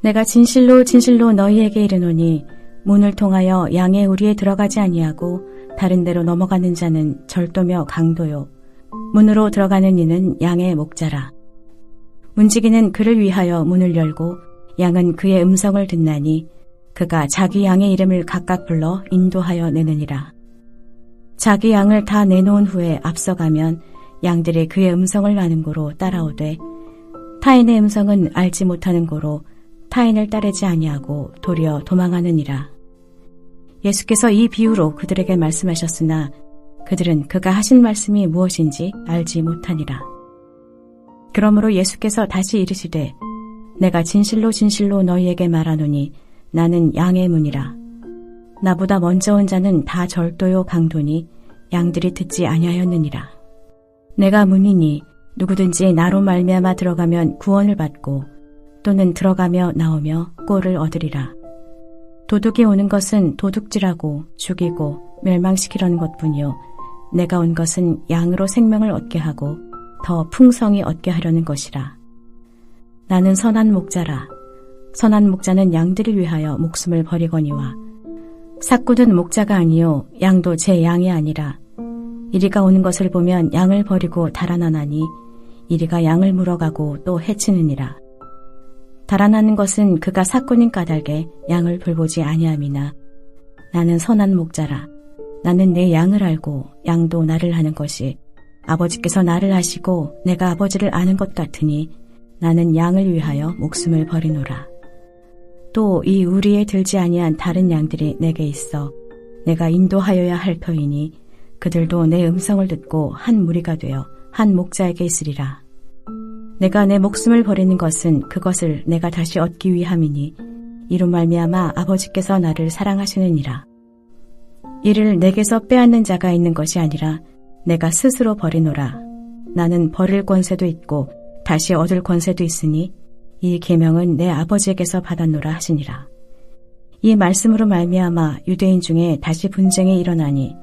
내가 진실로 진실로 너희에게 이르노니 문을 통하여 양의 우리에 들어가지 아니하고 다른 데로 넘어가는 자는 절도며 강도요 문으로 들어가는 이는 양의 목자라. 문지기는 그를 위하여 문을 열고 양은 그의 음성을 듣나니 그가 자기 양의 이름을 각각 불러 인도하여 내느니라. 자기 양을 다 내놓은 후에 앞서가면 양들이 그의 음성을 아는 고로 따라오되 타인의 음성은 알지 못하는 고로 타인을 따르지 아니하고 도리어 도망하느니라. 예수께서 이 비유로 그들에게 말씀하셨으나 그들은 그가 하신 말씀이 무엇인지 알지 못하니라. 그러므로 예수께서 다시 이르시되 내가 진실로 진실로 너희에게 말하노니 나는 양의 문이라. 나보다 먼저 온 자는 다 절도요 강도니 양들이 듣지 아니하였느니라. 내가 문이니 누구든지 나로 말미암아 들어가면 구원을 받고 또는 들어가며 나오며 꼴을 얻으리라. 도둑이 오는 것은 도둑질하고 죽이고 멸망시키려는 것뿐이요 내가 온 것은 양으로 생명을 얻게 하고 더 풍성히 얻게 하려는 것이라. 나는 선한 목자라. 선한 목자는 양들을 위하여 목숨을 버리거니와 삭구는 목자가 아니요 양도 제 양이 아니라. 이리가 오는 것을 보면 양을 버리고 달아나나니 이리가 양을 물어가고 또 해치느니라. 달아나는 것은 그가 삭구인 까닭에 양을 돌보지 아니함이나 나는 선한 목자라. 나는 내 양을 알고 양도 나를 아는 것이 아버지께서 나를 아시고 내가 아버지를 아는 것 같으니 나는 양을 위하여 목숨을 버리노라. 또 이 우리에 들지 아니한 다른 양들이 내게 있어 내가 인도하여야 할 터이니 그들도 내 음성을 듣고 한 무리가 되어 한 목자에게 있으리라. 내가 내 목숨을 버리는 것은 그것을 내가 다시 얻기 위함이니 이로 말미암아 아버지께서 나를 사랑하시느니라. 이를 내게서 빼앗는 자가 있는 것이 아니라 내가 스스로 버리노라. 나는 버릴 권세도 있고 다시 얻을 권세도 있으니 이 계명은 내 아버지에게서 받았노라 하시니라. 이 말씀으로 말미암아 유대인 중에 다시 분쟁이 일어나니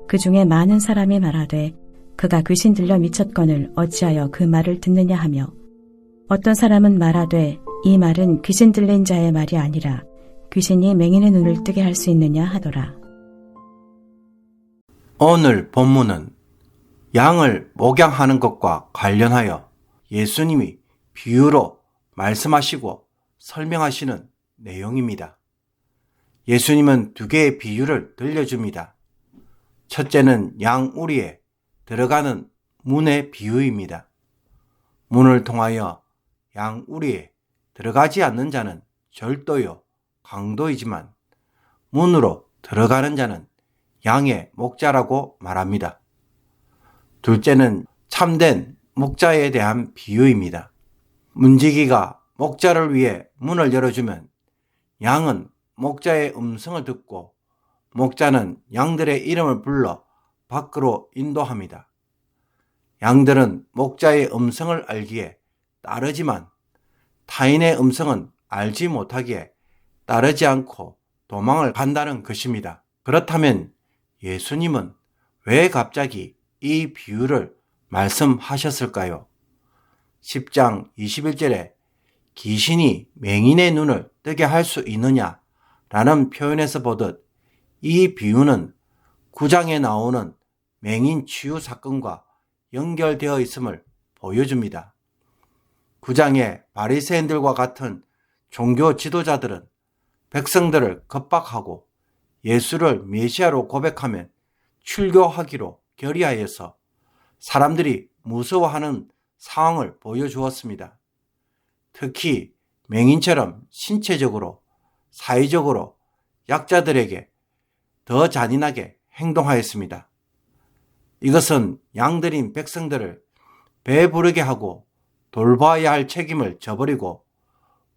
그 중에 많은 사람이 말하되 그가 귀신 들려 미쳤거늘 어찌하여 그 말을 듣느냐 하며 어떤 사람은 말하되 이 말은 귀신 들린 자의 말이 아니라 귀신이 맹인의 눈을 뜨게 할 수 있느냐 하더라. 오늘 본문은 양을 목양하는 것과 관련하여 예수님이 비유로 말씀하시고 설명하시는 내용입니다. 예수님은 두 개의 비유를 들려줍니다. 첫째는 양우리에 들어가는 문의 비유입니다. 문을 통하여 양우리에 들어가지 않는 자는 절도요 강도이지만 문으로 들어가는 자는 양의 목자라고 말합니다. 둘째는 참된 목자에 대한 비유입니다. 문지기가 목자를 위해 문을 열어주면 양은 목자의 음성을 듣고 목자는 양들의 이름을 불러 밖으로 인도합니다. 양들은 목자의 음성을 알기에 따르지만 타인의 음성은 알지 못하기에 따르지 않고 도망을 간다는 것입니다. 그렇다면 예수님은 왜 갑자기 이 비유를 말씀하셨을까요? 10장 21절에 귀신이 맹인의 눈을 뜨게 할 수 있느냐 라는 표현에서 보듯 이 비유는 9장에 나오는 맹인 치유 사건과 연결되어 있음을 보여줍니다. 9장의 바리새인들과 같은 종교 지도자들은 백성들을 겁박하고 예수를 메시아로 고백하면 출교하기로 결의하여서 사람들이 무서워하는 상황을 보여주었습니다. 특히 맹인처럼 신체적으로, 사회적으로 약자들에게 더 잔인하게 행동하였습니다. 이것은 양들인 백성들을 배부르게 하고 돌봐야 할 책임을 저버리고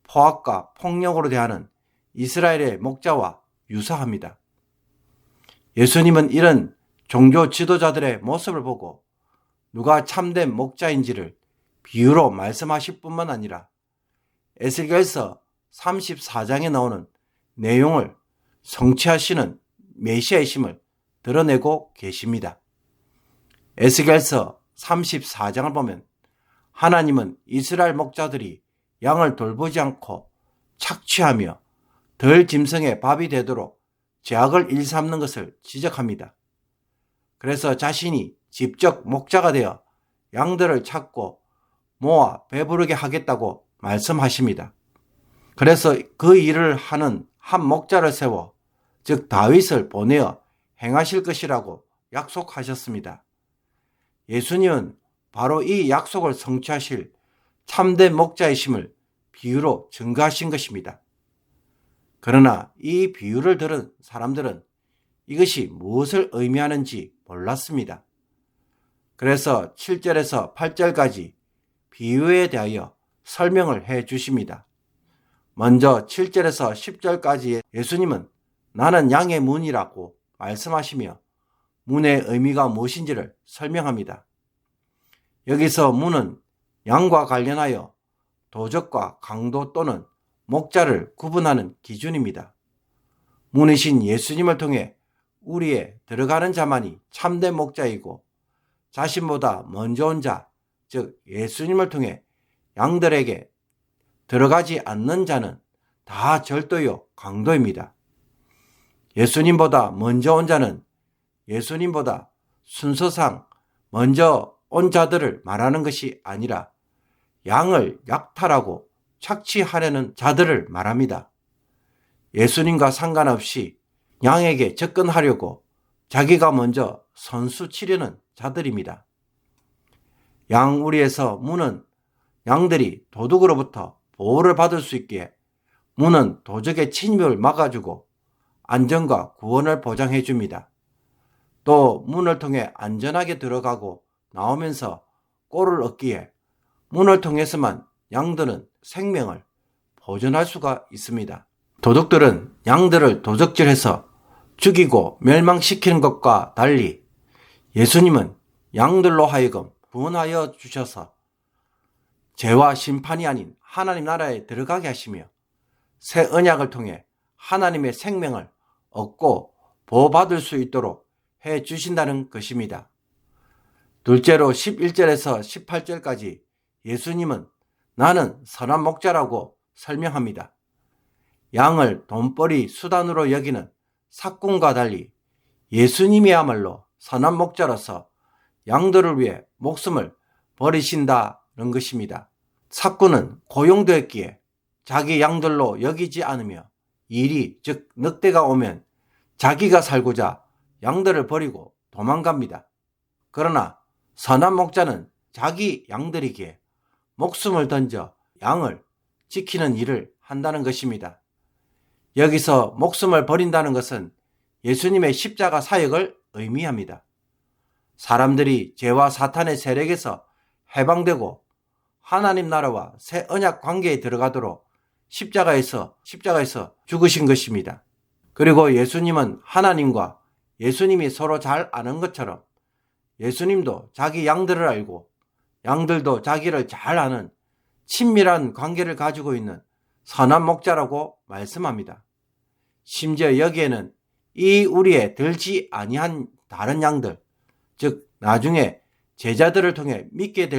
포악과 폭력으로 대하는 이스라엘의 목자와 유사합니다. 예수님은 이런 종교 지도자들의 모습을 보고 누가 참된 목자인지를 비유로 말씀하실 뿐만 아니라 에스겔서 34장에 나오는 내용을 성취하시는 메시아이심을 드러내고 계십니다. 에스겔서 34장을 보면 하나님은 이스라엘 목자들이 양을 돌보지 않고 착취하며 덜 짐승의 밥이 되도록 죄악을 일삼는 것을 지적합니다. 그래서 자신이 직접 목자가 되어 양들을 찾고 모아 배부르게 하겠다고 말씀하십니다. 그래서 그 일을 하는 한 목자를 세워 즉 다윗을 보내어 행하실 것이라고 약속하셨습니다. 예수님은 바로 이 약속을 성취하실 참된 목자이심을 비유로 증거하신 것입니다. 그러나 이 비유를 들은 사람들은 이것이 무엇을 의미하는지 몰랐습니다. 그래서 7절에서 8절까지 비유에 대하여 설명을 해 주십니다. 먼저 7절에서 10절까지 예수님은 나는 양의 문이라고 말씀하시며 문의 의미가 무엇인지를 설명합니다. 여기서 문은 양과 관련하여 도적과 강도 또는 목자를 구분하는 기준입니다. 문이신 예수님을 통해 우리의 들어가는 자만이 참된 목자이고 자신보다 먼저 온 자, 즉 예수님을 통해 양들에게 들어가지 않는 자는 다 절도요 강도입니다. 예수님보다 먼저 온 자는 예수님보다 순서상 먼저 온 자들을 말하는 것이 아니라 양을 약탈하고 착취하려는 자들을 말합니다. 예수님과 상관없이 양에게 접근하려고 자기가 먼저 선수 치려는 자들입니다. 양우리에서 문은 양들이 도둑으로부터 보호를 받을 수 있기에 문은 도적의 침입을 막아주고 안전과 구원을 보장해 줍니다. 또 문을 통해 안전하게 들어가고 나오면서 꼴을 얻기에 문을 통해서만 양들은 생명을 보존할 수가 있습니다. 도둑들은 양들을 도적질해서 죽이고 멸망시키는 것과 달리 예수님은 양들로 하여금 구원하여 주셔서 죄와 심판이 아닌 하나님 나라에 들어가게 하시며 새 언약을 통해 하나님의 생명을 얻고 보호받을 수 있도록 해 주신다는 것입니다. 둘째로 11절에서 18절까지 예수님은 나는 선한 목자라고 설명합니다. 양을 돈벌이 수단으로 여기는 삭군과 달리 예수님이야말로 선한 목자로서 양들을 위해 목숨을 버리신다는 것입니다. 삭군은 고용되었기에 자기 양들로 여기지 않으며 일이 즉 늑대가 오면 자기가 살고자 양들을 버리고 도망갑니다. 그러나 선한 목자는 자기 양들이기에 목숨을 던져 양을 지키는 일을 한다는 것입니다. 여기서 목숨을 버린다는 것은 예수님의 십자가 사역을 의미합니다. 사람들이 죄와 사탄의 세력에서 해방되고 하나님 나라와 새 언약 관계에 들어가도록 십자가에서 죽으신 것입니다. 그리고 예수님은 하나님과 예수님이 서로 잘 아는 것처럼 예수님도 자기 양들을 알고 양들도 자기를 잘 아는 친밀한 관계를 가지고 있는 선한 목자라고 말씀합니다. 심지어 여기에는 이 우리에 들지 아니한 다른 양들, 즉 나중에 제자들을 통해 믿게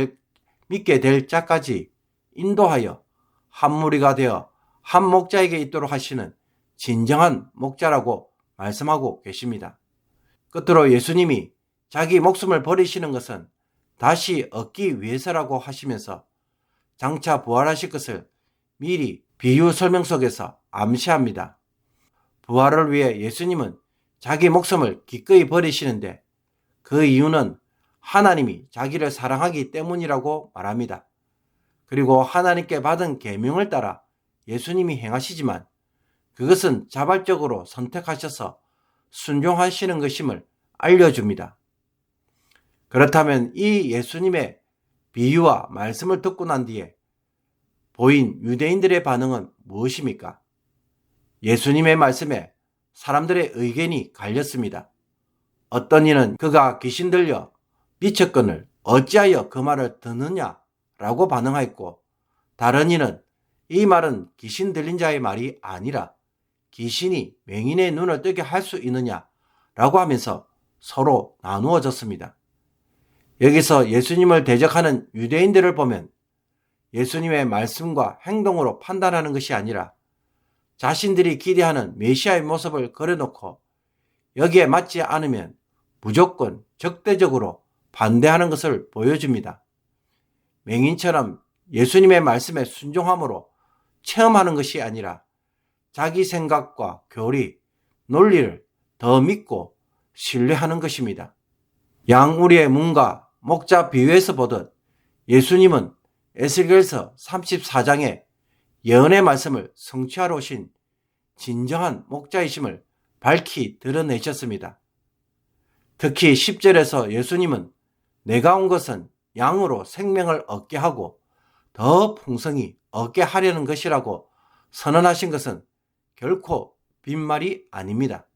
될 자까지 인도하여 한 무리가 되어 한 목자에게 있도록 하시는 진정한 목자라고 말씀하고 계십니다. 끝으로 예수님이 자기 목숨을 버리시는 것은 다시 얻기 위해서라고 하시면서 장차 부활하실 것을 미리 비유 설명 속에서 암시합니다. 부활을 위해 예수님은 자기 목숨을 기꺼이 버리시는데 그 이유는 하나님이 자기를 사랑하기 때문이라고 말합니다. 그리고 하나님께 받은 계명을 따라 예수님이 행하시지만 그것은 자발적으로 선택하셔서 순종하시는 것임을 알려줍니다. 그렇다면 이 예수님의 비유와 말씀을 듣고 난 뒤에 보인 유대인들의 반응은 무엇입니까? 예수님의 말씀에 사람들의 의견이 갈렸습니다. 어떤 이는 그가 귀신 들려 미쳤거늘 어찌하여 그 말을 듣느냐라고 반응하였고, 다른 이는 이 말은 귀신 들린 자의 말이 아니라 귀신이 맹인의 눈을 뜨게 할 수 있느냐라고 하면서 서로 나누어졌습니다. 여기서 예수님을 대적하는 유대인들을 보면 예수님의 말씀과 행동으로 판단하는 것이 아니라 자신들이 기대하는 메시아의 모습을 걸어놓고 여기에 맞지 않으면 무조건 적대적으로 반대하는 것을 보여줍니다. 맹인처럼 예수님의 말씀에 순종함으로 체험하는 것이 아니라 자기 생각과 교리, 논리를 더 믿고 신뢰하는 것입니다. 양우리의 문과 목자 비유에서 보듯 예수님은 에스겔서 34장의 예언의 말씀을 성취하러 오신 진정한 목자이심을 밝히 드러내셨습니다. 특히 10절에서 예수님은 내가 온 것은 양으로 생명을 얻게 하고 더 풍성히 얻게 하려는 것이라고 선언하신 것은 결코 빈말이 아닙니다.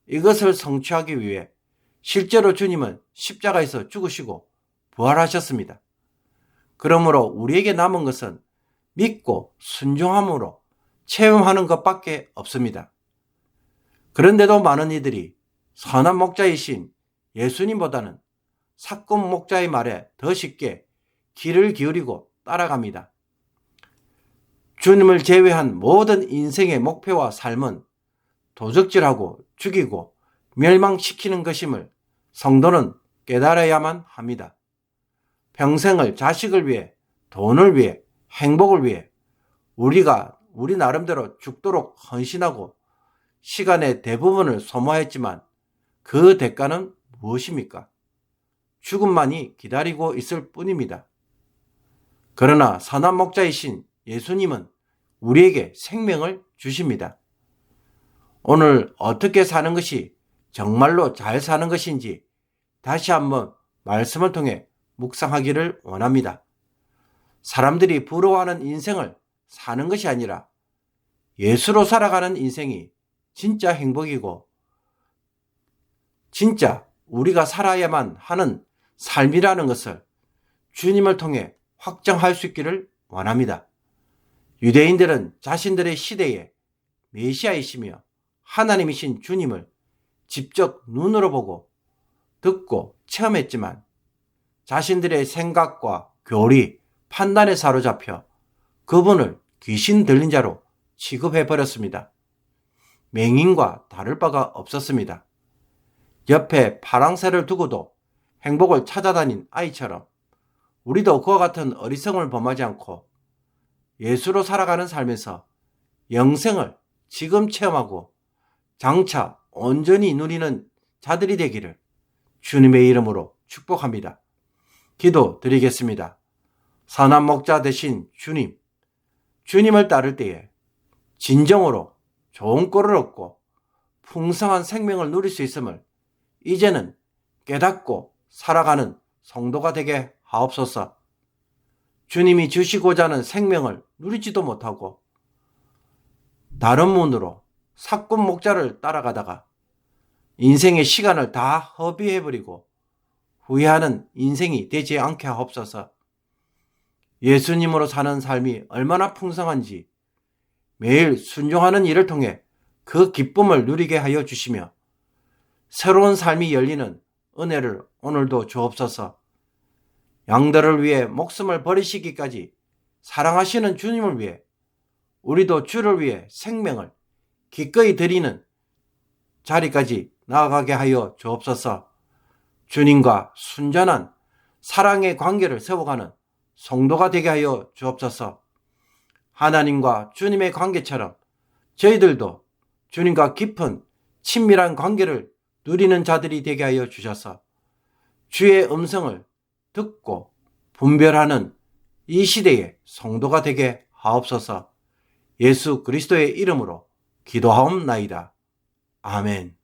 이것을 성취하기 위해 실제로 주님은 십자가에서 죽으시고 부활하셨습니다. 그러므로 우리에게 남은 것은 믿고 순종함으로 체험하는 것밖에 없습니다. 그런데도 많은 이들이 선한 목자이신 예수님보다는 사건 목자의 말에 더 쉽게 귀를 기울이고 따라갑니다. 주님을 제외한 모든 인생의 목표와 삶은 도적질하고 죽이고 멸망시키는 것임을 성도는 깨달아야만 합니다. 평생을 자식을 위해, 돈을 위해, 행복을 위해 우리 나름대로 죽도록 헌신하고 시간의 대부분을 소모했지만 그 대가는 무엇입니까? 죽음만이 기다리고 있을 뿐입니다. 그러나 선한 목자이신 예수님은 우리에게 생명을 주십니다. 오늘 어떻게 사는 것이 정말로 잘 사는 것인지 다시 한번 말씀을 통해 묵상하기를 원합니다. 사람들이 부러워하는 인생을 사는 것이 아니라 예수로 살아가는 인생이 진짜 행복이고 진짜 우리가 살아야만 하는 삶이라는 것을 주님을 통해 확정할 수 있기를 원합니다. 유대인들은 자신들의 시대에 메시아이시며 하나님이신 주님을 직접 눈으로 보고 듣고 체험했지만 자신들의 생각과 교리, 판단에 사로잡혀 그분을 귀신 들린 자로 취급해버렸습니다. 맹인과 다를 바가 없었습니다. 옆에 파랑새를 두고도 행복을 찾아다닌 아이처럼 우리도 그와 같은 어리석음을 범하지 않고 예수로 살아가는 삶에서 영생을 지금 체험하고 장차 온전히 누리는 자들이 되기를 주님의 이름으로 축복합니다. 기도 드리겠습니다. 선한 목자 되신 주님을 따를 때에 진정으로 좋은 꼴을 얻고 풍성한 생명을 누릴 수 있음을 이제는 깨닫고 살아가는 성도가 되게 하옵소서. 주님이 주시고자 하는 생명을 누리지도 못하고 다른 문으로 사꾼 목자를 따라가다가 인생의 시간을 다 허비해버리고 후회하는 인생이 되지 않게 하옵소서. 예수님으로 사는 삶이 얼마나 풍성한지 매일 순종하는 일을 통해 그 기쁨을 누리게 하여 주시며 새로운 삶이 열리는 은혜를 오늘도 주옵소서. 양들을 위해 목숨을 버리시기까지 사랑하시는 주님을 위해 우리도 주를 위해 생명을 기꺼이 드리는 자리까지 나아가게 하여 주옵소서. 주님과 순전한 사랑의 관계를 세워가는 성도가 되게 하여 주옵소서. 하나님과 주님의 관계처럼 저희들도 주님과 깊은 친밀한 관계를 누리는 자들이 되게 하여 주셔서 주의 음성을 듣고 분별하는 이 시대의 성도가 되게 하옵소서. 예수 그리스도의 이름으로 기도하옵나이다. 아멘.